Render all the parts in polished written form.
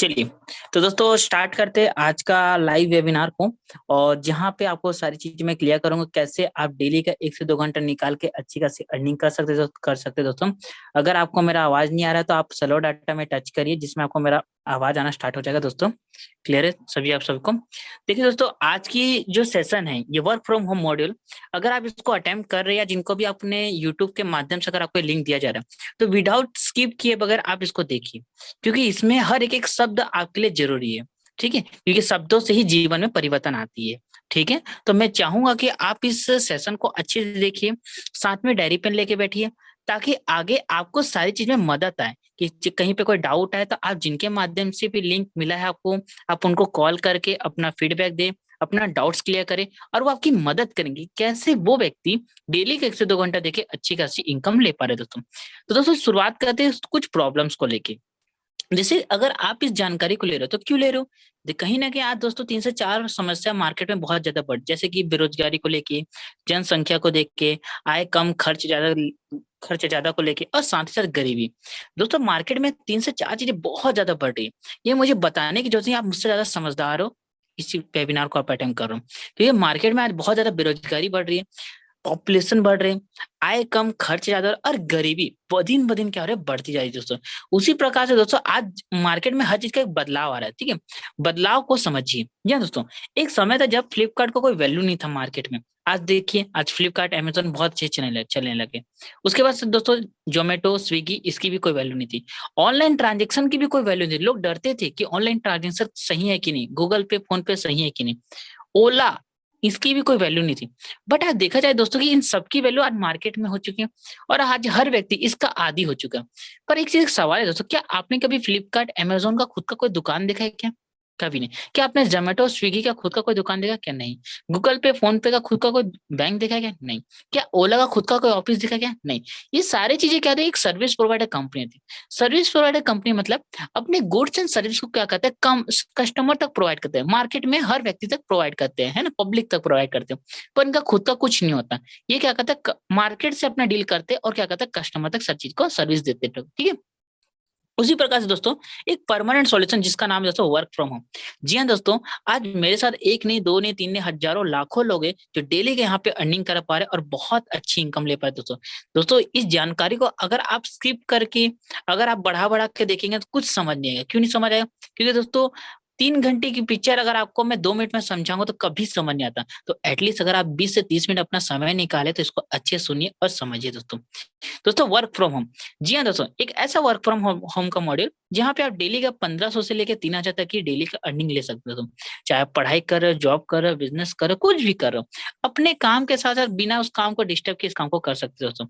चलिए, तो दोस्तों स्टार्ट करते हैं आज का लाइव वेबिनार को। और जहाँ पे आपको सारी चीजें मैं क्लियर करूंगा कैसे आप डेली का 1 से 2 घंटा निकाल के अच्छी खासी अर्निंग कर सकते दोस्तों। अगर आपको मेरा आवाज नहीं आ रहा है तो आप स्लो डाटा में टच करिए, जिसमें आपको मेरा आवाज आना स्टार्ट हो जाएगा दोस्तों। क्लियर है सभी आप सबको? देखिए दोस्तों, आज की जो सेशन है ये वर्क फ्रॉम होम मॉड्यूल, अगर आप इसको अटेम्प्ट कर रहे हैं या जिनको भी अपने यूट्यूब के माध्यम से अगर आपको लिंक दिया जा रहा है तो विदाउट स्किप किए बगैर आप इसको देखिए, क्योंकि इसमें हर एक एक शब्द आपके लिए जरूरी है। ठीक है, क्योंकि शब्दों से ही जीवन में परिवर्तन आती है। ठीक है, तो मैं चाहूंगा कि आप इस सेशन को अच्छे से देखिए, साथ में डायरी पेन लेके बैठिए, ताकि आगे आपको सारी चीज में मदद आए। कि कहीं पे कोई डाउट आए तो आप जिनके माध्यम से भी लिंक मिला है आपको, आप उनको कॉल करके अपना फीडबैक दें, अपना डाउट्स क्लियर करें, और वो आपकी मदद करेंगे कैसे वो व्यक्ति डेली का 1 से 2 घंटा देके अच्छी खासी इनकम ले पा रहे दोस्तों। तो दोस्तों शुरुआत करते हैं कुछ प्रॉब्लम्स को लेके। जैसे अगर आप इस जानकारी को ले रहे हो तो क्यों ले रहे हो? कहीं ना कहीं आज दोस्तों 3 से 4 समस्या मार्केट में बहुत ज्यादा बढ़, जैसे कि बेरोजगारी को लेके, जनसंख्या को देख के, आय कम खर्च ज्यादा को लेके, और साथ ही साथ गरीबी। दोस्तों मार्केट में 3 से 4 चीजें बहुत ज्यादा बढ़ रही है। ये मुझे बताने की जरूरत नहीं, आप मुझसे ज्यादा समझदार हो, इसी वेबिनार को आप अटेंड कर रहे हो। क्योंकि मार्केट में आज बहुत ज्यादा बेरोजगारी बढ़ रही है, पॉपुलेशन बढ़ रहे, आय कम खर्च ज्यादा, और गरीबी दिन ब दिन क्या हो रहा है, बढ़ती जा रही है दोस्तों। उसी प्रकार से दोस्तों आज मार्केट में हर चीज का एक बदलाव आ रहा है। ठीक है, बदलाव को समझिए। जी हाँ दोस्तों, एक समय था जब फ्लिपकार्ट को कोई वैल्यू नहीं था मार्केट में। आज देखिए, आज फ्लिपकार्ट अमेजोन बहुत अच्छे चलने लगे। उसके बाद से दोस्तों जोमेटो स्विगी, इसकी भी कोई वैल्यू नहीं थी। ऑनलाइन ट्रांजेक्शन की भी कोई वैल्यू नहीं थी, लोग डरते थे कि ऑनलाइन ट्रांजेक्शन सही है कि नहीं, गूगल पे फोन पे सही है कि नहीं। ओला, इसकी भी कोई वैल्यू नहीं थी। बट आज देखा जाए दोस्तों कि इन सबकी वैल्यू आज मार्केट में हो चुकी है, और आज हर व्यक्ति इसका आदी हो चुका है। पर एक चीज सवाल है दोस्तों, क्या आपने कभी फ्लिपकार्ट अमेजोन का खुद का कोई दुकान देखा है क्या? कभी नहीं। क्या आपने जोमेटो स्विगी का खुद का कोई दुकान देखा क्या? नहीं। गूगल पे फोन पे का खुद का कोई बैंक देखा है क्या? नहीं। क्या ओला का खुद का कोई ऑफिस देखा क्या? नहीं। ये सारी चीजें क्या थी, एक सर्विस प्रोवाइडर कंपनी थी। सर्विस प्रोवाइडर कंपनी मतलब अपने गुड्स एंड सर्विस को क्या कहते हैं, कम कस्टमर तक प्रोवाइड करते हैं, मार्केट में हर व्यक्ति तक प्रोवाइड करते हैं, है ना, पब्लिक तक प्रोवाइड करते हैं। पर इनका खुद का कुछ नहीं होता। ये क्या कहते हैं, मार्केट से अपना डील करते हैं और क्या कहते हैं, कस्टमर तक सब चीज को सर्विस देते हैं। ठीक है, उसी प्रकार से दोस्तों एक परमानेंट सॉल्यूशन जिसका नाम है दोस्तों वर्क फ्रॉम होम। जी हाँ दोस्तों, आज मेरे साथ एक नहीं, दो नहीं, तीन नहीं, हजारों लाखों लोग हैं जो डेली के यहाँ पे अर्निंग कर पा रहे हैं और बहुत अच्छी इनकम ले पा रहे हैं दोस्तों। दोस्तों इस जानकारी को अगर आप स्किप करके, अगर आप बढ़ा बढ़ा के देखेंगे तो कुछ समझ नहीं आएगा। क्यों नहीं समझ आएगा? क्योंकि दोस्तों 3 घंटे की पिक्चर अगर आपको मैं 2 मिनट में समझाऊंगा तो कभी समझ नहीं आता। तो एटलीस्ट अगर आप 20 से 30 मिनट अपना समय निकाले तो इसको अच्छे सुनिए और समझिए दोस्तों। दोस्तों वर्क फ्रॉम होम, जी हाँ दोस्तों, एक ऐसा वर्क फ्रॉम होम का मॉड्यूल जहाँ पे आप डेली का 1500 से लेकर 3000 तक की डेली का अर्निंग ले सकते हो तुम। चाहे आप पढ़ाई कर रहे हो, जॉब कर रहे हो, बिजनेस कर रहे हो, कुछ भी कर रहे हो, अपने काम के साथ साथ बिना उस काम को डिस्टर्ब किए इस काम को कर सकते हो दोस्तों।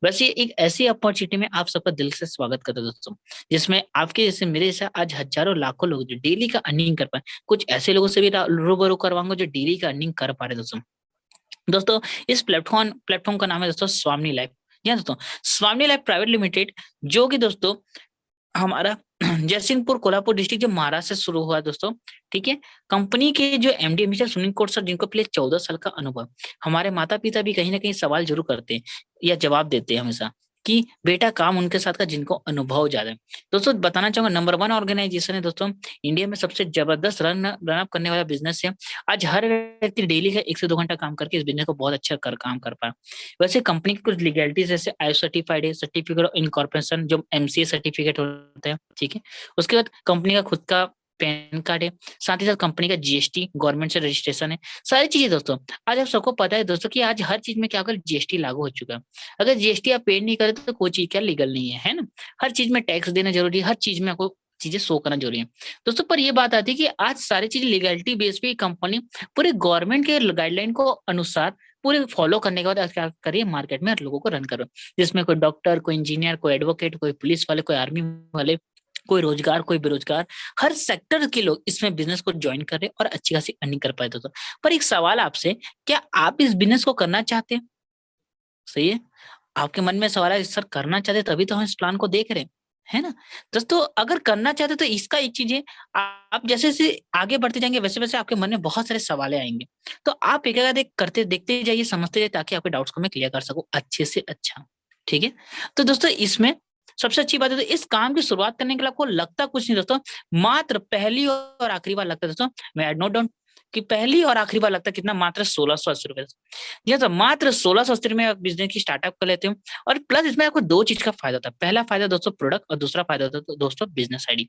बस ये एक ऐसी अपॉर्चुनिटी में आप सबका दिल से स्वागत करते हो दोस्तों, जिसमें आपके जैसे मेरे जैसा आज हजारों लाखों लोग जो डेली का अर्निंग कर पाए, कुछ ऐसे लोगों से भी रूबरू करवाऊंगा जो डेली का अर्निंग कर पा रहे दोस्तों। दोस्तों इस प्लेटफॉर्म का नाम है दोस्तों स्वामी लाइफ। जी हाँ दोस्तों, स्वामी लाइफ प्राइवेट लिमिटेड, जो कि दोस्तों हमारा जयसिंहपुर कोल्हापुर डिस्ट्रिक्ट जो महाराष्ट्र से शुरू हुआ है दोस्तों। ठीक है, कंपनी के जो MD mister Sunil Kot sir, जिनको पिछले 14 साल का अनुभव, हमारे माता पिता भी कहीं ना कहीं सवाल जरूर करते हैं या जवाब देते हैं हमेशा कि बेटा काम उनके साथ का जिनको अनुभव ज्यादा है। दोस्तों बताना चाहूंगा, नंबर 1 ऑर्गेनाइजेशन है दोस्तों, इंडिया में सबसे जबरदस्त रन अप करने वाला बिजनेस है। आज हर व्यक्ति डेली का 1 से 2 घंटा काम करके इस बिजनेस को बहुत अच्छा काम कर पाए। वैसे कंपनी की कुछ लीगलिटीज जैसे आई सर्टिफाइड है, सर्टिफिकेट ऑफ इनकॉर्पोरेशन जो एमसीए सर्टिफिकेट होता है। ठीक है, उसके बाद कंपनी का खुद का पैन कार्ड है, साथ ही साथ कंपनी का जीएसटी गवर्नमेंट से रजिस्ट्रेशन है, सारी चीजें दोस्तों। आज आप सबको पता है दोस्तों कि आज हर चीज में क्या होगा, जीएसटी लागू हो चुका है। अगर जीएसटी आप पेड नहीं करते तो कोई चीज क्या लीगल नहीं है ना। हर चीज में टैक्स देना जरूरी है, हर चीज में आपको चीजें शो करना जरूरी है दोस्तों। पर ये बात आती है कि आज सारी चीज लीगलिटी बेस पे कंपनी पूरे गवर्नमेंट के गाइडलाइन को अनुसार पूरे फॉलो करने के बाद क्या करिए, मार्केट में लोगों को रन करो, जिसमें कोई डॉक्टर, कोई इंजीनियर, कोई एडवोकेट, कोई पुलिस वाले, कोई आर्मी वाले, कोई रोजगार, कोई बेरोजगार, हर सेक्टर के लोग इसमें बिजनेस को ज्वाइन कर रहे हैं और अच्छी खासी अर्निंग कर पाए दोस्तों। पर एक सवाल आपसे, क्या आप इस बिजनेस को करना चाहते हैं? सही है, आपके मन में सवाल है सर करना चाहते तभी तो हम इस प्लान को देख रहे हैं, है ना। दोस्तों अगर करना चाहते तो इसका एक चीज है, आप जैसे जैसे आगे बढ़ते जाएंगे वैसे वैसे आपके मन में बहुत सारे सवाल आएंगे। तो आप एक एक करते देखते जाइए, समझते जाइए, ताकि आपके डाउट्स को मैं क्लियर कर सकूं अच्छे से अच्छा। ठीक है, तो दोस्तों इसमें सबसे अच्छी बात है तो इस काम की शुरुआत करने के लिए आपको लगता कुछ नहीं दोस्तों, मात्र पहली और आखिरी बार लगता है दोस्तों, मैं नोट डाउन कि पहली और आखिरी बार लगता है कितना, मात्र 1680 रुपए। जी तो मात्र 1680 में आप बिजनेस की स्टार्टअप कर लेते हो, और प्लस इसमें आपको दो चीज का फायदा होता है। पहला फायदा दोस्तों प्रोडक्ट, और दूसरा फायदा होता है दोस्तों बिजनेस आईडी।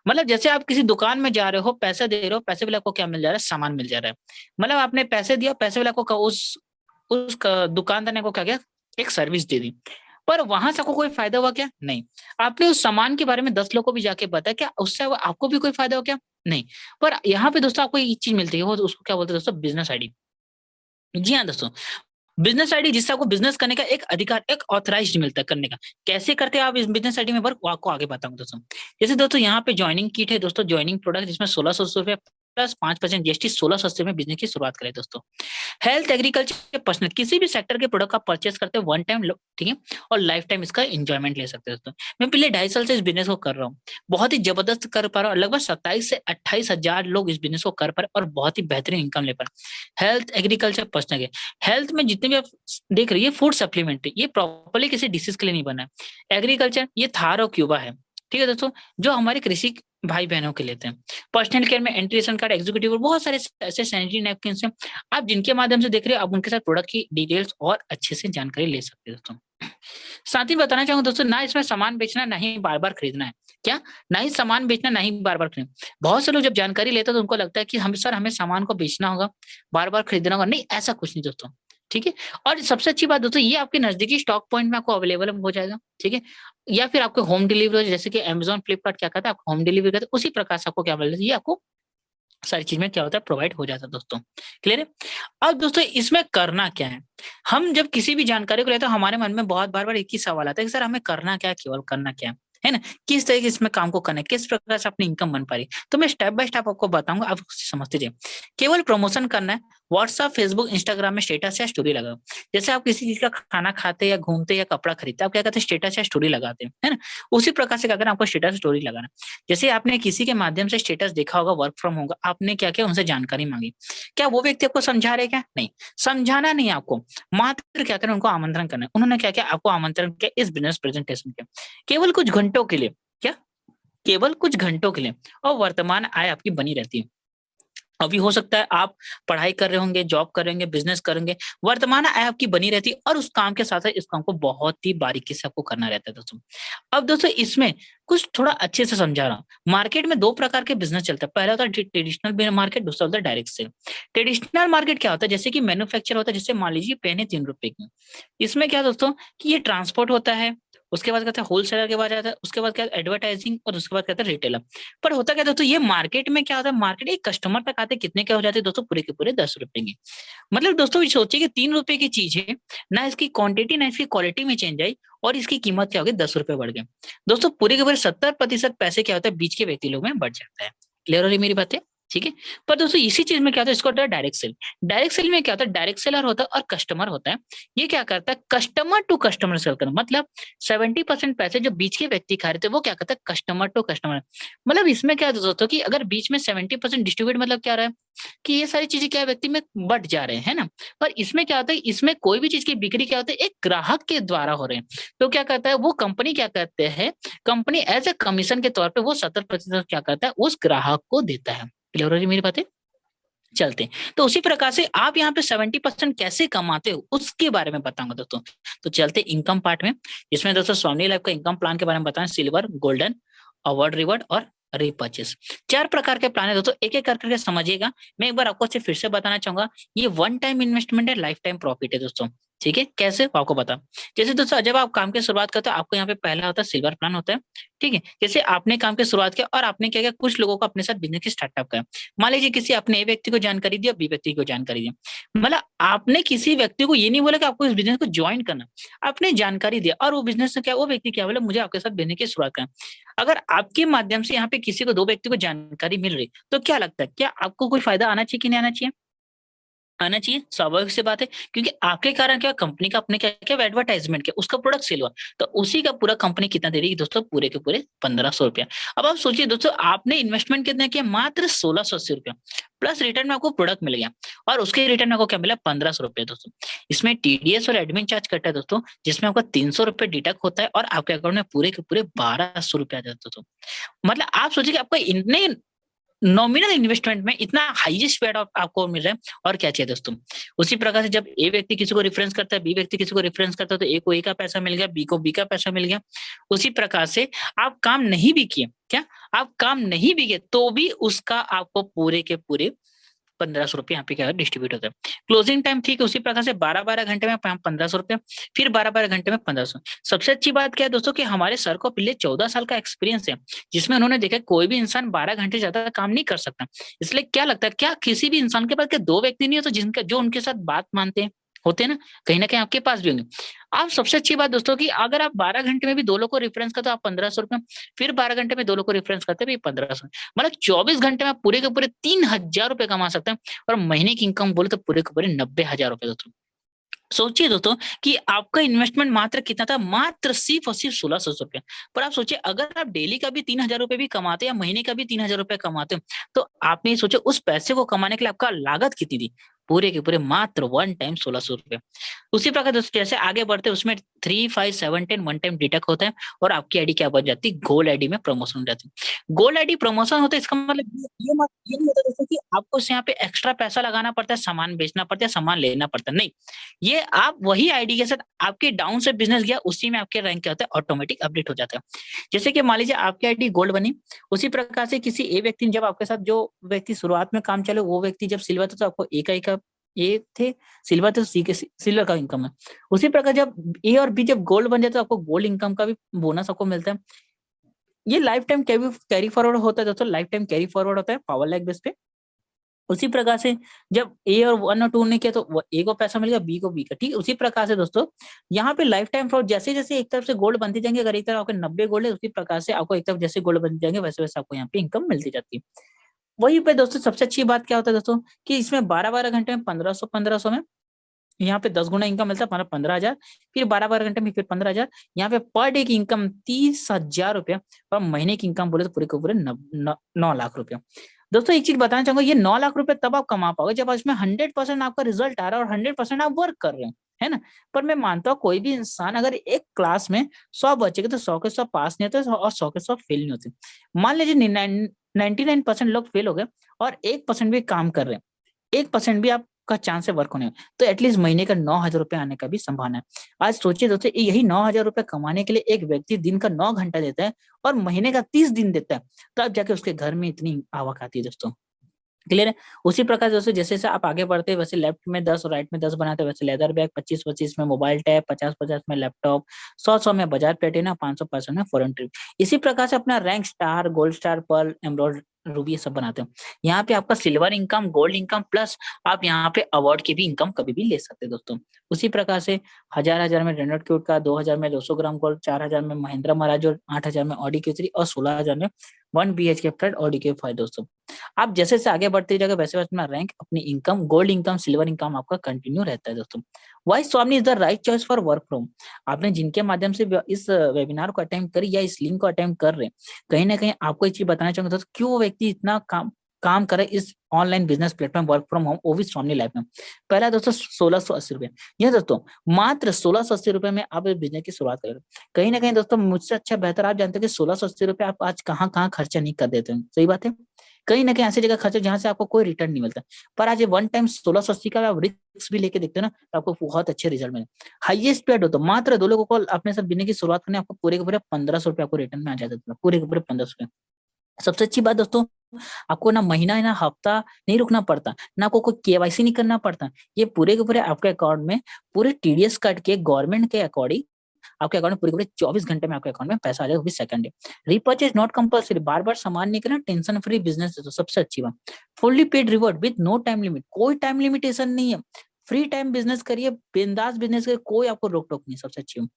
मतलब जैसे आप किसी दुकान में जा रहे हो, पैसे दे रहे हो, पैसे वाले आपको क्या मिल जा रहा है, सामान मिल जा रहा है। मतलब आपने पैसे दिया, पैसे वाले को उस दुकानदार ने को क्या किया, एक सर्विस दे दी। पर वहां से आपको कोई फायदा हुआ क्या, नहीं। आपने उस सामान के बारे में 10 लोगों को भी जाके बताया, क्या उससे आपको भी कोई फायदा हो क्या, नहीं। पर यहाँ पे दोस्तों आपको एक चीज मिलती है, वो उसको क्या बोलते हैं दोस्तों, बिजनेस आईडी। जी हाँ दोस्तों, बिजनेस आईडी जिससे आपको बिजनेस करने का एक अधिकार, एक ऑथराइज्ड मिलता है करने का। कैसे करते हैं आप इस बिजनेस आईडी में वर्क, वो आपको आगे बताऊंगा दोस्तों। जैसे दोस्तों यहाँ पे ज्वाइनिंग किट है दोस्तों, ज्वाइनिंग प्रोडक्ट जिसमें 1600 रुपए प्लस 5% जीएसटी, 1680 में बिजनेस की शुरुआत करें दोस्तों। हेल्थ, एग्रीकल्चर, पर्सनल, किसी भी सेक्टर के प्रोडक्ट आप परचेस करते हैं वन टाइम, ठीक है, और लाइफ टाइम इसका एंजॉयमेंट ले सकते हैं दोस्तों। मैं पिछले 2.5 साल से इस बिजनेस को कर रहा हूँ, बहुत ही जबरदस्त कर पा रहा हूँ। लगभग 27 से 28 हजार लोग इस बिजनेस को कर पा रहे और बहुत ही बेहतरीन इनकम ले पा रहे। हेल्थ, एग्रीकल्चर, पर्सनल के हेल्थ में जितने भी आप देख रही है फूड सप्लीमेंट्री, ये प्रॉपर्ली किसी डिसीज के लिए नहीं बना है। एग्रीकल्चर, ये थार और क्यूबा है, ठीक है दोस्तों, जो हमारे कृषि भाई बहनों के लेते हैं। पर्सनल केयर में एंट्री रेशन कार्ड, एग्जीक्यूटिव और बहुत सारे ऐसे सैनिटरी नैपकिन हैं, आप जिनके माध्यम से देख रहे हो, आप उनके साथ प्रोडक्ट की डिटेल्स और अच्छे से जानकारी ले सकते हैं दोस्तों। साथ ही बताना चाहूंगा दोस्तों, ना इसमें सामान बेचना, ना ही बार बार खरीदना है। क्या, ना ही सामान बेचना, ना ही बार बार खरीदना। बहुत से लोग जब जानकारी लेते हैं तो उनको लगता है कि हम सर हमें सामान को बेचना होगा, बार बार खरीदना होगा, नहीं ऐसा कुछ नहीं दोस्तों, ठीक है। और सबसे अच्छी बात दोस्तों, ये आपके नजदीकी स्टॉक पॉइंट में आपको अवेलेबल हो जाएगा, ठीक है। या फिर आपको होम डिलीवरी, जैसे कि अमेजोन, फ्लिपकार्ट क्या करता है, आपको होम डिलीवरी करता है, उसी प्रकार से आपको क्या मिलता है, ये आपको सारी चीज में क्या होता है, प्रोवाइड हो जाता है दोस्तों। क्लियर है। अब दोस्तों इसमें करना क्या है, हम जब किसी भी जानकारी को लेते हैं, हमारे मन में बहुत बार बार एक ही सवाल आता है कि सर हमें करना क्या है, केवल करना क्या है ना, किस तरीके से इसमें काम को करना है, किस प्रकार से अपनी इनकम बन पा रही। तो मैं स्टेप बाय स्टेप आपको बताऊंगा, आप समझते जाइए। केवल प्रमोशन करना है, व्हाट्सएप, फेसबुक, इंस्टाग्राम में स्टेटस या स्टोरी लगाओ। जैसे आप किसी चीज का खाना खाते या घूमते या कपड़ा खरीदते, आप क्या करते हैं, स्टेटस या स्टोरी लगाते हैं, है ना। उसी प्रकार से क्या करना, आपको स्टेटस स्टोरी लगाना। जैसे आपने किसी के माध्यम से स्टेटस देखा होगा, वर्क फ्रॉम होगा, आपने क्या किया, उनसे जानकारी मांगी, क्या वो व्यक्ति आपको समझा रहे, क्या नहीं, समझाना नहीं आपको, मात्र क्या करें, उनको आमंत्रण करना है। उन्होंने क्या किया, आपको आमंत्रण किया इस बिजनेस प्रेजेंटेशन के, केवल कुछ घंटों के लिए, क्या, केवल कुछ घंटों के लिए, और वर्तमान आय आपकी बनी रहती है। अभी हो सकता है आप पढ़ाई कर रहे होंगे, जॉब करेंगे, बिजनेस करेंगे, वर्तमान आय आपकी बनी रहती है, और उस काम के साथ साथ इस काम को बहुत ही बारीकी से आपको करना रहता है दोस्तों। अब दोस्तों इसमें कुछ थोड़ा अच्छे से समझा रहा हूँ। मार्केट में दो प्रकार के बिजनेस चलता है, पहला होता है ट्रेडिशनल मार्केट, दूसरा होता है डायरेक्ट सेल। ट्रेडिशनल मार्केट क्या होता है, जैसे कि मैन्युफैक्चर होता है, जैसे मान लीजिए पेन है 3 रुपए की, इसमें क्या दोस्तों कि ये ट्रांसपोर्ट होता है, उसके बाद कहते हैं होलसेलर के बाद आता है, उसके बाद क्या एडवर्टाइजिंग, और उसके बाद कहते हैं रिटेलर। पर होता क्या दोस्तों, ये मार्केट में क्या होता है, मार्केट एक कस्टमर तक आते कितने के हो जाते हैं दोस्तों, पूरे के पूरे 10 रुपए की। मतलब दोस्तों ये सोचिए कि 3 रुपए की चीज है, ना इसकी क्वांटिटी ना इसकी क्वालिटी में चेंज आई, और इसकी कीमत क्या होगी, 10 रुपए बढ़ गए। दोस्तों पूरे के पूरे 70% पैसे क्या होता है, बीच के व्यक्ति लोग में बढ़ जाता है। क्लियर हो रही मेरी बातें, ठीक है। पर दोस्तों इसी चीज में क्या होता है, इसको होता है डायरेक्ट सेल। डायरेक्ट सेल में क्या होता है, डायरेक्ट सेलर होता है और कस्टमर होता है। ये क्या करता है, कस्टमर टू कस्टमर सेल करना, मतलब 70% पैसे जो बीच के व्यक्ति खा रहे थे, वो क्या करता है, कस्टमर टू कस्टमर। मतलब इसमें क्या दोस्तों कि अगर बीच में 70% डिस्ट्रीब्यूट, मतलब क्या रहा है कि ये सारी चीजें क्या व्यक्ति में बट जा रहे हैं ना। पर इसमें क्या होता है, इसमें कोई भी चीज की बिक्री क्या होती है, एक ग्राहक के द्वारा हो रहे हैं। तो क्या करता है वो कंपनी, क्या करते हैं कंपनी एज ए कमीशन के तौर पे वो 70% क्या करता है, उस ग्राहक को देता है। क्लियर हो रही मेरी बातें, चलते हैं। तो उसी प्रकार से आप यहाँ पे 70% कैसे कमाते हो उसके बारे में बताऊंगा दोस्तों। तो चलते इनकम पार्ट में, जिसमें दोस्तों स्वामी लाइफ का इनकम प्लान के बारे में बताएं, सिल्वर, गोल्डन, अवार्ड, रिवॉर्ड और रिपर्चेस। 4 प्रकार के प्लान है दोस्तों, एक एक करके समझिएगा। मैं एक बार आपको फिर से बताना चाहूंगा, ये वन टाइम इन्वेस्टमेंट है, लाइफ टाइम प्रॉफिट है दोस्तों, ठीक है। कैसे वो आपको बता, जैसे दोस्तों जब आप काम की शुरुआत करते हो, आपको यहाँ पे पहला होता है सिल्वर प्लान होता है, ठीक है। जैसे आपने काम की शुरुआत किया और आपने क्या किया, कुछ लोगों को अपने साथ बिजनेस की स्टार्टअप किया। मान लीजिए किसी अपने ए व्यक्ति को जानकारी दी और बी व्यक्ति को जानकारी दी, मतलब आपने किसी व्यक्ति को ये नहीं बोला कि आपको इस बिजनेस को ज्वाइन करना, आपने जानकारी दिया, और वो बिजनेस क्या, वो व्यक्ति क्या बोला, मुझे आपके साथ बिजनेस की शुरुआत करना। अगर आपके माध्यम से यहाँ पे किसी को, दो व्यक्ति को जानकारी मिल रही, तो क्या लगता है, क्या आपको कोई फायदा आना चाहिए कि नहीं आना चाहिए, आना चाहिए, स्वाभाविक सी बात है, क्योंकि आपके कारण क्या कंपनी का अपने क्या क्या एडवर्टाइजमेंट किया, उसका प्रोडक्ट सेल हुआ, तो उसी का पूरा कंपनी कितना दे रही है दोस्तों, पूरे के पूरे 1500 रुपया। अब आप सोचिए दोस्तों, आपने इन्वेस्टमेंट कितना किया, मात्र 1680 रुपया, प्लस रिटर्न में आपको प्रोडक्ट मिल गया, और उसके रिटर्न में आपको क्या मिला, 1500 रुपया दोस्तों। इसमें टीडीएस और एडमिन चार्ज कटा है दोस्तों, जिसमें आपका 300 रुपये डिडक्ट होता है, और आपके अकाउंट में पूरे के पूरे 1200 रुपया आ जाते हैं दोस्तों। मतलब आप सोचिए कि आपका इतने नॉमिनल इन्वेस्टमेंट में इतना हाईएस्ट पेड आपको मिल रहा है, और क्या चाहिए दोस्तों। उसी प्रकार से जब ए व्यक्ति किसी को रेफरेंस करता है, बी व्यक्ति किसी को रेफरेंस करता है, तो ए को ए का पैसा मिल गया, बी को बी का पैसा मिल गया। उसी प्रकार से आप काम नहीं भी किए, क्या आप काम नहीं भी किए तो भी उसका आपको पूरे के पूरे 1500 रुपये यहाँ पे क्या डिस्ट्रीब्यूट होता है। क्लोजिंग टाइम ठीक है, उसी प्रकार से 12-12 घंटे में 1500 रुपये, फिर 12-12 घंटे में 1500। सबसे अच्छी बात क्या है दोस्तों कि हमारे सर को पिछले 14 साल का एक्सपीरियंस है, जिसमें उन्होंने देखा कोई भी इंसान 12 घंटे ज्यादा काम नहीं कर सकता। इसलिए क्या लगता है, क्या किसी भी इंसान के पास क्या दो व्यक्ति नहीं हो तो जिनका जो उनके साथ बात मानते हैं, होते हैं ना, कहीं ना कहीं आपके पास भी होंगे। आप सबसे अच्छी बात दोस्तों कि अगर आप 12 घंटे में भी दो लोग को रेफरेंस करते हो आप 1500 रुपये, फिर 12 घंटे में दो लोग को रेफरेंस करते हैं 1500, मतलब 24 घंटे में पूरे के पूरे 3000 रुपये कमा सकते हैं। और महीने की इनकम बोले तो पूरे के पूरे 90,000 रुपए दोस्तों। सोचिए दोस्तों कि आपका इन्वेस्टमेंट मात्र कितना था, मात्र सिर्फ और सिर्फ 1600 रुपया। पर आप सोचिए अगर आप डेली का भी 3000 रुपये भी कमाते या महीने का भी 3000 रुपये कमाते हो, तो आपने सोचे उस पैसे को कमाने के लिए आपका लागत कितनी थी, पूरे के पूरे मात्र वन टाइम 1600 रुपये। उसी प्रकार दोस्तों जैसे आगे बढ़ते उसमें 3, 5, 7, 10 वन टाइम डिडक्ट होता है, और आपकी आईडी क्या बन जाती है, गोल्ड आईडी में प्रमोशन हो जाती है। गोल्ड आईडी प्रमोशन होता है, इसका मतलब ये नहीं होता दोस्तों कि आपको यहाँ पे एक्स्ट्रा पैसा लगाना पड़ता है, सामान बेचना पड़ता है, सामान लेना पड़ता है, नहीं। ये आप वही आईडी के साथ आपके डाउन से बिजनेस गया, उसी में आपके रैंक क्या होता है, ऑटोमेटिक अपडेट हो जाता है। जैसे कि मान लीजिए आपकी आईडी गोल्ड बनी, उसी प्रकार से किसी ए व्यक्ति ने जब आपके साथ जो व्यक्ति शुरुआत में काम चले, वो व्यक्ति जब सिल्वर था तो आपको ए का ए थे, सिल्वर थे तो सी के सिल्वर का इनकम है। उसी प्रकार जब ए और बी जब गोल्ड बन जाए तो आपको गोल्ड इनकम का भी बोनस आपको मिलता है। ये लाइफ टाइम कैरी फॉरवर्ड होता है दोस्तों, लाइफ टाइम कैरी फॉरवर्ड होता है पावर लैक बेस पे। उसी प्रकार से जब ए और 1 और 2 ने किया तो ए को पैसा मिलेगा, बी को बी का, ठीक है। उसी प्रकार से दोस्तों यहाँ पे लाइफ टाइम फ्रॉड, जैसे जैसे एक तरफ से गोल्ड बनते जाएंगे, अगर एक तरफ आपके 90 गोल्ड है, उसी प्रकार से आपको एक तरफ जैसे गोल्ड बनते जाएंगे वैसे वैसे आपको यहाँ पे इनकम मिलती जाती है। वही पे दोस्तों सबसे अच्छी बात क्या होता है दोस्तों कि इसमें 12-12 घंटे में 1500 में यहाँ पे 10 गुना इनकम मिलता है, 15,000, फिर 12-12 घंटे में फिर 15,000। यहाँ पे पर डे की इनकम 30,000 रुपया, और महीने की इनकम बोले तो पूरे के पूरे 9 लाख रुपया। दोस्तों एक चीज बताना चाहूंगा, ये 9 लाख रुपए तब आप कमा पाओगे जब इसमें 100% आपका रिजल्ट आ रहा है और 100% आप वर्क कर रहे हो, है ना। पर मैं मानता हूँ कोई भी इंसान अगर एक क्लास में 100 बच्चे के तो 100 के 100 पास नहीं होते और 100 के 100 फेल नहीं होते। मान लीजिए 99% लोग फेल हो गए और 1% भी काम कर रहे हैं, 1% भी आपका चांस है वर्क होने का, तो एटलीस्ट महीने का 9,000 रुपए आने का भी संभावना है। आज सोचिए दोस्तों यही 9,000 रुपए कमाने के लिए एक व्यक्ति दिन का 9 घंटा देता है और महीने का 30 दिन देता है, तब जाके उसके घर में इतनी आवक आती है दोस्तों। क्लियर है। उसी प्रकार दोस्तों जैसे जैसे आप आगे बढ़ते हैं वैसे लेफ्ट में 10 और राइट में 10 बनाते हैं, वैसे लेदर बैग, 25-25 में मोबाइल टैब, 50-50 में लैपटॉप, 100-100 में बजाज प्लेटिना, 500 में फॉरेन ट्रिप। इसी प्रकार से अपना rank star, gold star, pearl, emerald, ruby ये सब बनाते हो। यहाँ पे आपका silver income, gold income plus आप यहाँ पे अवार्ड की भी इनकम कभी भी ले सकते हैं दोस्तों। उसी प्रकार से 1000 में रेनॉल्ट क्यूट का, 2000 में 200 ग्राम गोल्ड, 4000 में महिंद्रा महाराज, और 8000 में ऑडी Q3, और 16,000 में 1 BHK फ्लैट ऑडी Q5 दोस्तों। आप जैसे जैसे आगे बढ़ते जाएगा वैसे वैसे अपना रैंक, अपनी income, gold income, silver income आपका कंटिन्यू रहता है दोस्तों। Y Swami is the right choice for work from. आपने जिनके माध्यम से इस वेबिनार को अटेम्प्ट करी या इस लिंक को अटेम्प्ट कर रहे हैं, कहीं ना कहीं आपको एक चीज बताना चाहूंगा दोस्तों, क्यों वो व्यक्ति इतना काम करे इस online business platform work from home, वो भी स्वामी लाइफ में। पहला दोस्तों 1680 रुपए, यह दोस्तों मात्र 1680 रुपए में आप बिजनेस की शुरुआत करें। कहीं ना कहीं दोस्तों मुझसे अच्छा बेहतर आप जानते हैं कि 1680 रुपए आप आज कहाँ कहाँ खर्चा नहीं कर देते हैं, सही बात है। कहीं ना कहीं ऐसी जगह खर्चे जहां से आपको कोई रिटर्न नहीं मिलता, पर आज ये वन टाइम 1680 का आप रिस्क भी लेके देखते हो ना, तो आपको बहुत अच्छे रिजल्ट मिले। हाईएस्ट पेड हो तो मात्र 2 लोगों को अपने साथ बिजनेस की शुरुआत करने आपको पूरे के पूरे 1500 रुपए आपको रिटर्न में आ जाता है, पूरे के पूरे 1500। सबसे अच्छी बात दोस्तों, आपको ना महीना ना हफ्ता नहीं रुकना पड़ता, ना आपको कोई केवाईसी नहीं करना पड़ता। ये पूरे के पूरे आपके अकाउंट में पूरे टीडीएस कट के गवर्नमेंट के अकॉर्डिंग आपके अकाउंट में पूरे पूरे 24 घंटे में आपके अकाउंट में पैसा आ जाएगा, वो भी second day. Repurchase not compulsory, बार बार सामान नहीं करना, टेंशन फ्री बिजनेस है तो सबसे अच्छी बात। Fully paid reward with no time limit, कोई टाइम लिमिटेशन नहीं है, फ्री टाइम बिजनेस करिए, बिंदास बिजनेस करिए, कोई आपको रोक टोक नहीं, सबसे अच्छी।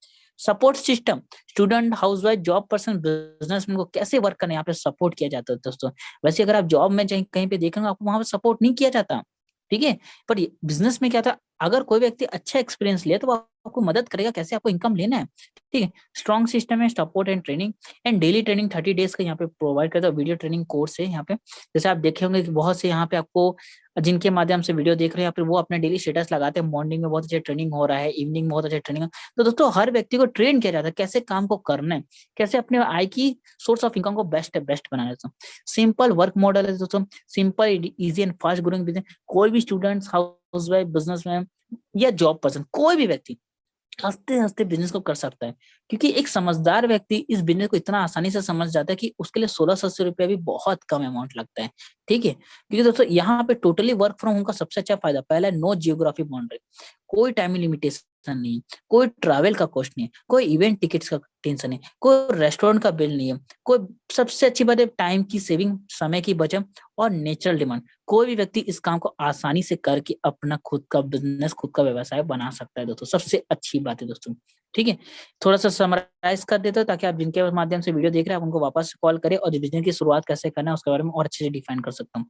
Support system, student, housewife, job person, businessman को कैसे वर्क करना है यहाँ पे सपोर्ट किया जाता है दोस्तों। वैसे अगर आप जॉब में कहीं पे देखेंगे आपको वहां पे सपोर्ट नहीं किया जाता, ठीक है। पर बिजनेस में क्या था, अगर कोई व्यक्ति अच्छा एक्सपीरियंस ले तो वो आपको मदद करेगा कैसे आपको इनकम लेना है। ठीक है। स्ट्रॉन्ग सिस्टम है, support and training and daily training 30 days का यहाँ पे प्रोवाइड करता है। वीडियो ट्रेनिंग कोर्स है यहाँ पे, जैसे आप देखे होंगे कि बहुत से यहाँ पे आपको जिनके माध्यम से वीडियो देख रहे हैं, फिर वो अपने डेली स्टेटस लगाते हैं, मॉर्निंग में बहुत अच्छे ट्रेनिंग हो रहा है, इवनिंग में बहुत अच्छे ट्रेनिंग। तो दोस्तों हर व्यक्ति को ट्रेन किया जाता है कैसे काम को करना है, कैसे अपने आय की सोर्स ऑफ इनकम को बेस्ट बनाना है दोस्तों। सिंपल वर्क मॉडल है दोस्तों, simple easy and fast growing business. कोई भी स्टूडेंट्स, हाउस वाइफ, बिजनेसमैन या जॉब पर्सन, कोई भी व्यक्ति हंसते हंसते बिजनेस को कर सकता है, क्योंकि एक समझदार व्यक्ति इस बिजनेस को इतना आसानी से समझ जाता है कि उसके लिए 1680 रुपया भी बहुत कम अमाउंट लगता है। ठीक है। क्योंकि दोस्तों यहाँ पे टोटली वर्क फ्रॉम होम का सबसे अच्छा फायदा, पहला है नो जियोग्राफी बाउंड्री, कोई टाइम लिमिटेशन नहीं है, कोई ट्रैवल का कॉस्ट नहीं है, कोई इवेंट टिकट्स का टेंशन नहीं, कोई रेस्टोरेंट का बिल नहीं है, कोई, सबसे अच्छी बात है टाइम की सेविंग, समय की बचत और नेचुरल डिमांड। कोई भी व्यक्ति इस काम को आसानी से करके अपना खुद का बिजनेस, खुद का व्यवसाय बना सकता है दोस्तों, सबसे अच्छी बात है दोस्तों। ठीक है। थोड़ा सा समराइज कर देता हूँ ताकि आप जिनके माध्यम से वीडियो देख रहे हैं आप उनको वापस कॉल करें और बिजनेस की शुरुआत कैसे करना है उसके बारे में और अच्छे से डिफाइन कर सकता हूँ।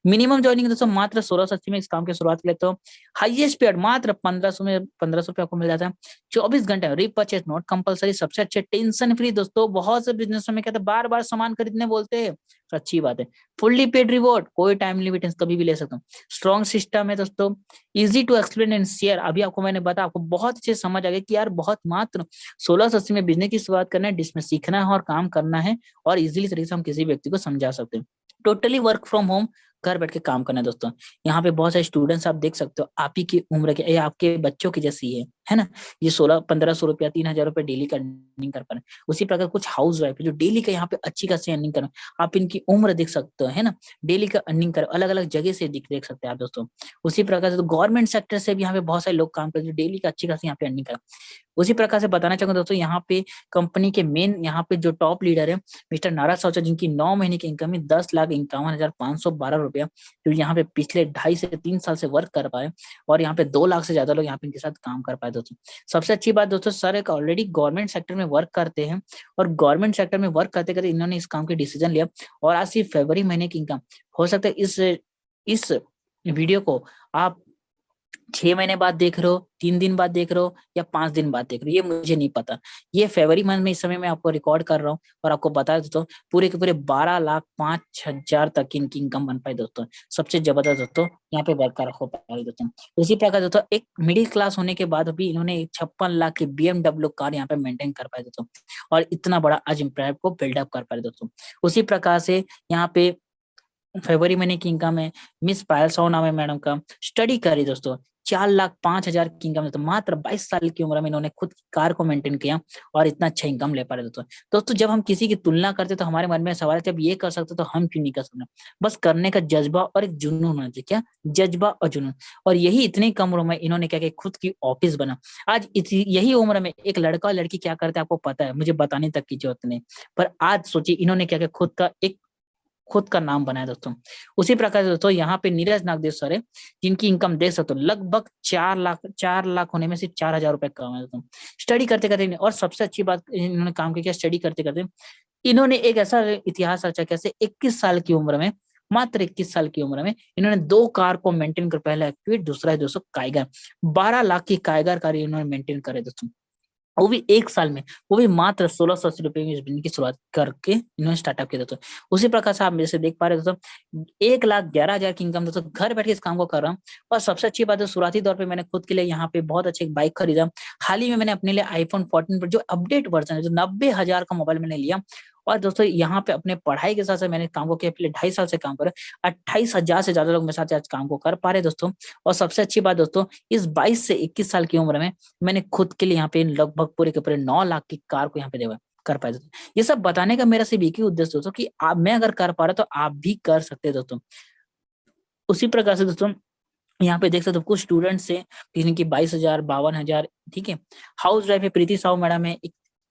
मिनिमम ज्वाइनिंग दोस्तों मात्र 1680 में इस काम की शुरुआत कर लेते हो। हाईएस्ट पेड मात्र 1500 में, 1500 रुपये आपको मिल जाता है। 24 घंटे रीपरचेज नॉट कंपलसरी, सबसे अच्छे टेंशन फ्री दोस्तों। बहुत से बिजनेस में कहते हैं बार बार सामान खरीदने बोलते हैं, अच्छी बात है। फुल्ली पेड रिवॉर्ड, कोई टाइम लिमिट कभी भी ले सकता हूँ। स्ट्रॉन्ग सिस्टम है दोस्तों, easy to explain and share. अभी आपको मैंने बताया, आपको बहुत अच्छे समझ आ गया कि यार बहुत मात्र 1680 में बिजनेस की शुरुआत करना है, जिसमें सीखना है और काम करना है और इजीली तरीके से हम किसी व्यक्ति को समझा सकते हैं। टोटली वर्क फ्रॉम होम, घर बैठ के काम करना है दोस्तों। यहाँ पे बहुत सारे स्टूडेंट्स आप देख सकते हो, आप ही की उम्र के या आपके बच्चों की जैसी है ना। ये 1600-1500 रुपया, 3000 रुपये डेली का अर्निंग कर पा रहे हैं। उसी प्रकार कुछ हाउस वाइफ है जो डेली का यहाँ पे अच्छी खासी अर्निंग कर रहे हैं। आप इनकी उम्र देख सकते हो, है ना, डेली का अर्निंग कर अलग अलग जगह से देख सकते हैं आप दोस्तों। उसी प्रकार से तो गवर्नमेंट सेक्टर से भी यहाँ पे बहुत सारे लोग काम करते हैं डेली का अच्छी खासी यहाँ पे अर्निंग कर। उसी प्रकार से बताना चाहूंगा दोस्तों, यहाँ पे कंपनी के मेन यहाँ पे जो टॉप लीडर है मिस्टर नाराज साहूचा, जिनकी 9 महीने की इनकम है 10,51,512 रुपया, जो यहाँ पे पिछले 2.5 से 3 साल से वर्क कर पाए और यहाँ पे 2 लाख से ज्यादा लोग यहाँ पे इनके साथ काम कर पाए दोस्तों। सबसे अच्छी बात दोस्तों, सर एक ऑलरेडी गवर्नमेंट सेक्टर में वर्क करते हैं और गवर्नमेंट सेक्टर में वर्क करते करते इन्होंने इस काम के डिसीजन लिया और आज सिर्फ फरवरी महीने की इनकम, हो सकता है इस वीडियो को आप 6 महीने बाद देख रहे हो, 3 दिन बाद देख रहे हो या 5 दिन बाद देख रहे हो, ये मुझे नहीं पता। ये फरवरी मंथ में इस समय मैं आपको रिकॉर्ड कर रहा हूँ और आपको बता देता हूँ पूरे के पूरे 12,05,000 तक की इनकी इनकम बन पाई दोस्तों। सबसे जबरदस्त दोस्तों यहाँ पे बरकरार हो पाई दोस्तों। उसी प्रकार दोस्तों एक मिडिल क्लास होने के बाद भी इन्होंने 56 लाख की BMW कार यहाँ पे मेंटेन कर पाए दोस्तों और इतना बड़ा आज एम्पायर को बिल्डअप कर पाए दोस्तों। उसी प्रकार से यहाँ पे फरवरी महीने की इनकम है, मिस पायल साहू नाम है मैडम का, स्टडी करी दोस्तों, 4,05,000 की इनकम है, तो मात्र 22 साल की उम्र में इन्होंने खुद की कार को मेंटेन किया और इतना अच्छा इनकम ले पा रहे दोस्तों। दोस्तों जब हम किसी की तुलना करते तो हमारे मन में सवाल है, जब ये कर सकते तो हम क्यों नहीं कर सकते। बस करने का जज्बा और एक जुनून होना चाहिए, क्या जज्बा और जुनून। और यही इतनी कम उम्र में इन्होंने क्या किया, खुद की ऑफिस बना। आज यही उम्र में एक लड़का और लड़की क्या करते हैं आपको पता है, मुझे बताने तक की जरूरत नहीं। पर आज सोचिए इन्होंने क्या किया, खुद का नाम बनाया दोस्तों। उसी प्रकार से दोस्तों यहाँ पे नीरज नागदेव सर है, जिनकी इनकम देख सकते हो लगभग 4 लाख होने में सिर्फ 4,000 रुपए कम है दोस्तों। स्टडी करते करते, और सबसे अच्छी बात इन्होंने काम किया, स्टडी करते करते इन्होंने एक ऐसा इतिहास रचा, कैसे 21 साल की उम्र में, मात्र 21 साल की उम्र में इन्होंने 2 कार को मेंटेन कर, पहला एक्टिवेट, दूसरा है दोस्तों काइगर। 12 लाख की काइगर कार इन्होंने मेंटेन करे दोस्तों, वो भी 1 साल में, वो भी मात्र 1680 रुपए में इस बिजनेस की शुरुआत करके इन्होंने स्टार्टअप किया दोस्तों। उसी प्रकार से आप मेरे से देख पा रहे दोस्तों, 1,11,000 की इनकम दोस्तों, घर बैठ के इस काम को कर रहा हूँ। और सबसे अच्छी बात है, शुरुआती दौर पे मैंने खुद के लिए यहाँ पे बहुत अच्छी एक बाइक खरीदा। हाल ही में मैंने अपने लिए iPhone 14 पर जो अपडेट वर्जन है, जो 90,000 का मोबाइल मैंने लिया। और दोस्तों यहाँ पे अपने पढ़ाई के साथ साथ मैंने काम को किया, पिछले 2.5 साल से काम कर रहे, 28,000 से ज्यादा लोग मेरे साथ आज काम को कर पा रहे दोस्तों। और सबसे अच्छी बात दोस्तों, इस 22 से 21 साल की उम्र में मैंने खुद के लिए यहाँ पे लगभग पूरे के पूरे 9 लाख की कार को यहाँ पे देवा कर पाए दोस्तों। ये सब बताने का मेरा सिर्फ एक ही उद्देश्य दोस्तों कि आप, मैं अगर कर पा रहा तो आप भी कर सकते हैं दोस्तों। उसी प्रकार से दोस्तों यहाँ पे देख सकते हो कुछ स्टूडेंट्स हैं जिनकी 22,000, 52,000, ठीक है। हाउस वाइफ है प्रीति साहू मैडम है,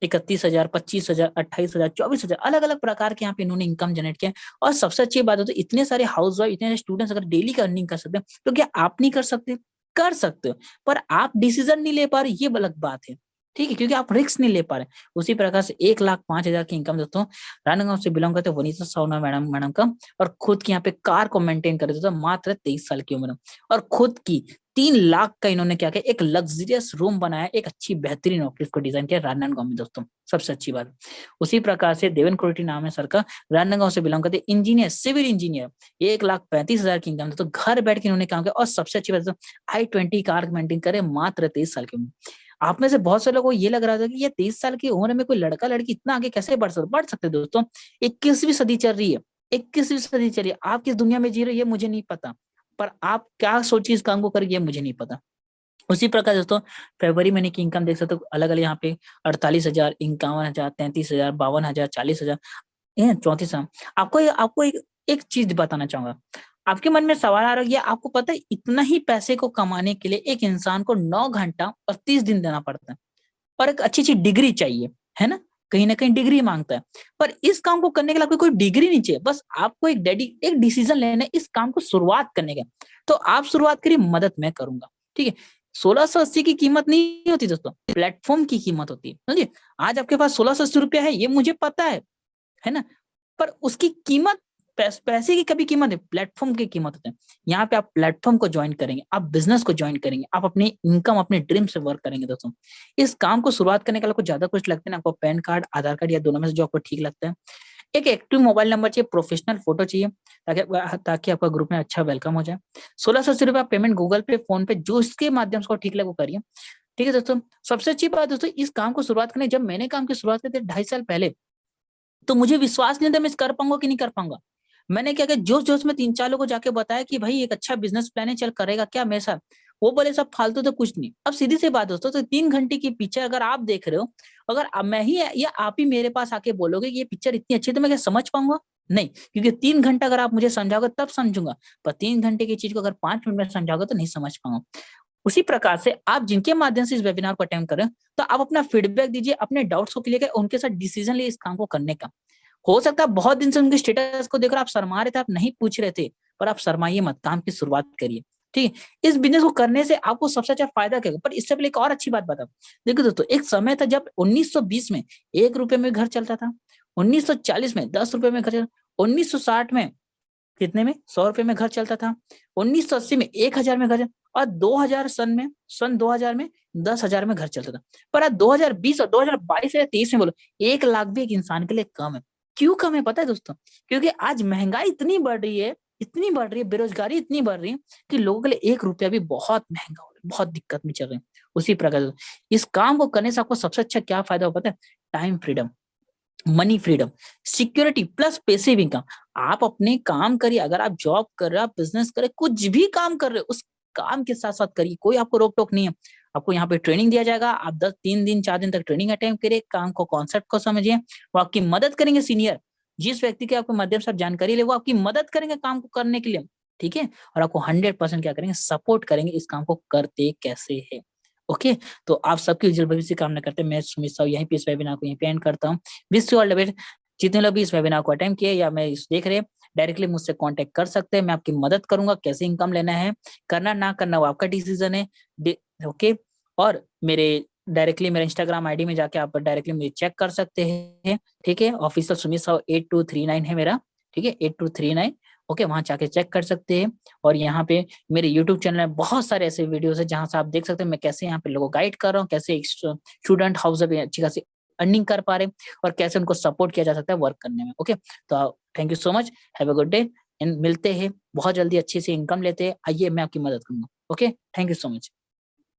31,000, 25,000, 28,000, 24,000, अलग अलग प्रकार के यहाँ पे इन्होंने इनकम जनरेट किया। और सबसे अच्छी बात है तो इतने सारे हाउस वाइफ, इतने सारे स्टूडेंट्स अगर डेली का अर्निंग कर सकते हैं तो क्या आप नहीं कर सकते? कर सकते हो, पर आप डिसीजन नहीं ले पा रहे, ये अलग बात है। ठीक है, क्योंकि आप रिस्क नहीं ले पा रहे। उसी प्रकार से 1,05,000 की इनकम दोस्तों राजनांदगांव से बिलोंग करते वनीता सोना मैडम का, और खुद की यहाँ पे कार को मेंटेन कर देते मात्र 23 साल की उम्र में, और खुद की 3 लाख का इन्होंने क्या किया, एक लग्जरियस रूम बनाया, एक अच्छी बेहतरीन ऑफिस को डिजाइन किया राजनांदगांव में दोस्तों, सबसे अच्छी बात। उसी प्रकार से देवेन कोटी नाम है सर का, राजनांदगांव से बिलोंग करते, इंजीनियर, सिविल इंजीनियर, 1,35,000 की इनकम दोस्तों, घर बैठ के इन्होंने काम किया, और सबसे अच्छी बात i20 कार मेंटेन करे मात्र 23 साल की उम्र। आप में से बहुत से लोगों को ये लग रहा था कि ये 23 साल की उम्र में कोई लड़का लड़की इतना आगे कैसे बढ़ सकते दोस्तों। 21वीं सदी चल रही है, 21वीं सदी चल रही है, आप किस दुनिया में जी रहे हो ये मुझे नहीं पता, पर आप क्या सोचिए इस काम को करेंगे मुझे नहीं पता। उसी प्रकार दोस्तों फरवरी महीने की इनकम देख सकते हो, अलग अलग यहाँ पे 48,000, 51,000, 33,000, 52,000, 40,000, 34,000। आपको एक चीज बताना चाहूंगा, आपके मन में सवाल आ रहा है, आपको पता है इतना ही पैसे को कमाने के लिए एक इंसान को 9 घंटा और 30 दिन देना पड़ता है, और एक अच्छी अच्छी डिग्री चाहिए, है ना कहीं डिग्री मांगता है। पर इस काम को करने के लिए आपको कोई डिग्री नहीं चाहिए, बस आपको एक डिसीजन लेना है इस काम को शुरुआत करने का। तो आप शुरुआत करिए, मदद मैं करूंगा, ठीक है। 1680 की कीमत नहीं होती दोस्तों, प्लेटफॉर्म की कीमत होती है, समझिए। आज आपके पास 1680 रुपया है, ये मुझे पता है ना, पर उसकी कीमत पैसे की कभी कीमत है, प्लेटफॉर्म की कीमत होती है। यहाँ पे आप प्लेटफॉर्म को ज्वाइन करेंगे, आप बिजनेस को ज्वाइन करेंगे, आप अपनी इनकम अपने ड्रीम से वर्क करेंगे दोस्तों। इस काम को शुरुआत करने के लिए कुछ ज्यादा कुछ लगता है ना, आपको पैन कार्ड, आधार कार्ड या दोनों में से जो आपको ठीक लगता है, एक एक्टिव मोबाइल नंबर चाहिए, प्रोफेशनल फोटो चाहिए, ताकि आपका ग्रुप में अच्छा वेलकम हो जाए। 1680 रुपया पेमेंट गूगल पे, फोन पे, जो इसके माध्यम से ठीक लगे वो करिए, ठीक है दोस्तों। सबसे अच्छी बात दोस्तों, इस काम को शुरुआत करने, जब मैंने काम की शुरुआत की थी 2.5 साल पहले, तो मुझे विश्वास नहीं था मैं कर पाऊंगा कि नहीं कर पाऊंगा। मैंने क्या किया, जोश जोश में 3-4 लोगों को जाके बताया कि भाई एक अच्छा बिजनेस प्लान है, चल करेगा क्या मेरे साथ। वो बोले सब फालतू तो कुछ नहीं। अब सीधी सी बात दोस्तों, तो 3 घंटे की पिक्चर अगर आप देख रहे हो, अगर मैं ही या आप ही मेरे पास आके बोलोगे कि ये पिक्चर इतनी अच्छी है, तो मैं क्या समझ पाऊंगा? नहीं, क्योंकि 3 घंटा अगर आप मुझे समझाओगे तब समझूंगा, पर 3 घंटे की चीज को अगर 5 मिनट में समझाओगे तो नहीं समझ पाऊंगा। उसी प्रकार से आप जिनके माध्यम से इस वेबिनार को अटेंड करें, तो आप अपना फीडबैक दीजिए, अपने डाउट्स को क्लियर करें, उनके साथ डिसीजन लिए इस काम को करने का। हो सकता है बहुत दिन से उनके स्टेटस को देखकर आप शर्मा रहे थे, आप नहीं पूछ रहे थे, पर आप शर्माइए मत, काम की शुरुआत करिए, ठीक है। इस बिजनेस को करने से आपको सबसे अच्छा फायदा क्या होगा, पर इससे पहले एक और अच्छी बात बताओ। देखो दोस्तों, एक समय था जब 1920 में 1 रुपए में घर चलता था, 1940 में 10 रुपए में घर चलता, 1960 में कितने में 100 रुपए में घर चलता था, 1980 में 1,000 में घर, और 2000 सन 2000 में 10,000 में घर चलता था। पर आज 2020 और 2022 या 23 में बोलो, 1 लाख भी एक इंसान के लिए कम है। क्यों कम है पता है दोस्तों? क्योंकि आज महंगाई इतनी बढ़ रही है, इतनी बढ़ रही है, बेरोजगारी इतनी बढ़ रही है कि लोगों के लिए 1 रुपया भी बहुत महंगा हो रहा है, बहुत दिक्कत में चल रहे हैं। उसी प्रकार इस काम को करने से आपको सबसे अच्छा क्या फायदा हो पता है? Time freedom, money freedom, security plus passive income. आप अपने काम करिए, अगर आप जॉब कर रहे हो, आप बिजनेस कर रहे, कुछ भी काम कर रहे हो, उस काम के साथ साथ करिए, कोई आपको रोक टोक नहीं है। आपको यहाँ पे ट्रेनिंग दिया जाएगा, आप 3 दिन 4 दिन तक ट्रेनिंग अटेंड करिए, काम को कॉन्सेप्ट को समझिए, वो आपकी मदद करेंगे। सीनियर जिस व्यक्ति के आपको माध्यम से आप जानकारी ले, वो आपकी मदद करेंगे काम को करने के लिए, ठीक है। और आपको 100% क्या करेंगे, सपोर्ट करेंगे इस काम को करते कैसे है। ओके, तो आप सबकी उज्जवल भविष्य की कामना करते हैं। मैं सुमित साहू यहीं पे इस वेबिनार को यहीं पे एंड करता हूँ। Wish you all the best. जितने लोग भी इस वेबिनार को अटेंड किए या मैं इस देख रहे हैं, डायरेक्टली मुझसे कांटेक्ट कर सकते हैं, मैं आपकी मदद करूंगा। कैसे इनकम लेना है, करना ना करना वो आपका डिसीजन है, ओके। और मेरे डायरेक्टली मेरे इंस्टाग्राम आईडी में जाके आप डायरेक्टली मुझे चेक कर सकते हैं, ठीक है। ऑफिशियल सुमित साहू 8239 है मेरा, ठीक है, 8239, ओके। वहां जाके चेक कर सकते हैं। और यहाँ पे मेरे यूट्यूब चैनल में बहुत सारे ऐसे वीडियोस है जहां से आप देख सकते हैं मैं कैसे यहाँ पे लोगों को गाइड कर रहा हूँ, कैसे एक स्टूडेंट हाउस में अच्छी खासी अर्निंग कर पा रहे हैं, और कैसे उनको सपोर्ट किया जा सकता है वर्क करने में। ओके, तो thank you so much, have a good day, and मिलते हैं बहुत जल्दी, अच्छे से इनकम लेते हैं। आइए मैं आपकी मदद करूंगा। Okay, thank you so much.